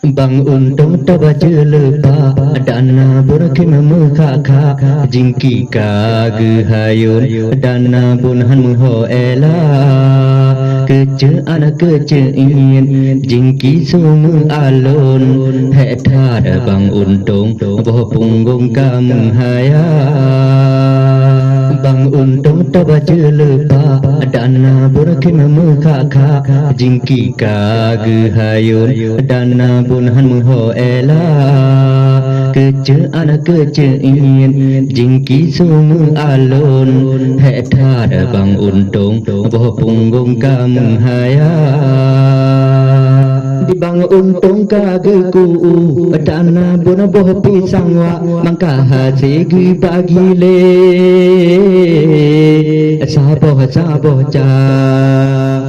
Bang untung tabaca lepa dana burkim mukha jingki kagehayun dana bunhan muho ela kece anak kece ingin jingki sumu alun hetar bang untung boh punggung kamu haya bang untung tabaca lepa dana burkim mukha jingki kagehayun dana bunhan muho ela kece anak kece ingin jingki sumu alun hetar bang untung boh punggung kamu haya di bang untung kageku dana bun boh pisang wa mangka hasigi bagi le saboh ca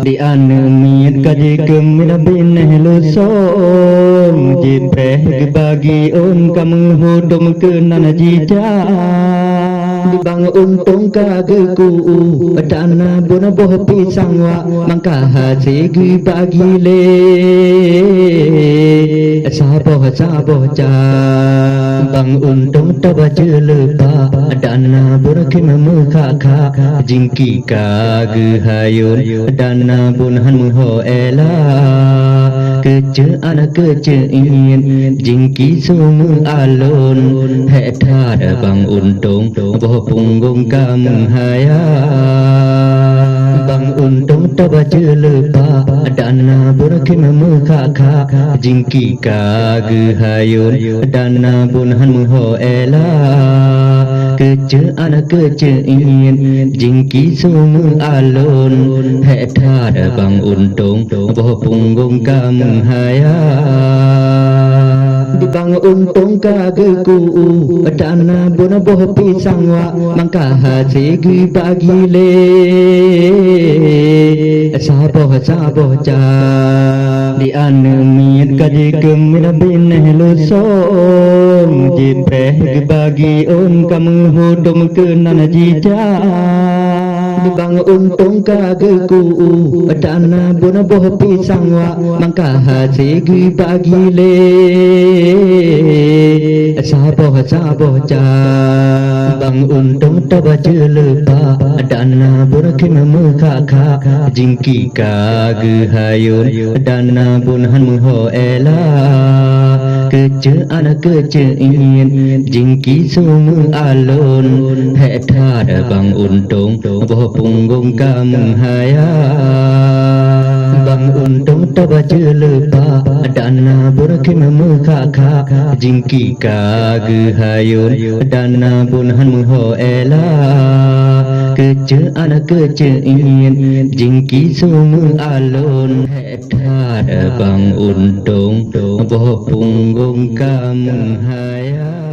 di anemit kaji kemina bineh lusong jipreh bagi on kamu hudum kenan jija di bang untung kageku dana bun boh pisang wa mangka hasigi bagi le saboh ca bang untung tabaca lepa dana burkim mukha jingki kagehayun dana bunhan muho ela kece anak kece ingin jingki sumu alun hetar bang untung boh punggung kamu haya bang untung tabaca lepa dana burkim mukha jingki kagehayun dana bunhan muho ela kece anak kece ingin jingki sumu alun hetar bang untung boh punggung kamu haya di bang untung kageku dana bun boh pisang wa mangka hasigi bagi le saboh ca di anemit kaji kemina bineh lusong jipreh bagi on kamu hudum kenan jija di bang untung kageku dana bun boh pisang wa mangka hasigi bagi le saboh ca bang untung tabaca lepa dana burkim mukha jingki kagehayun dana bunhan muho ela kece anak kece ingin jingki sumu alun hetar bang untung boh punggung kamu haya bang untung tabaca lepa dana burkim mukha jingki kagehayun dana bunhan muho ela kece anak kece ingin jingki sumu alun hetar bang untung boh punggung kamu haya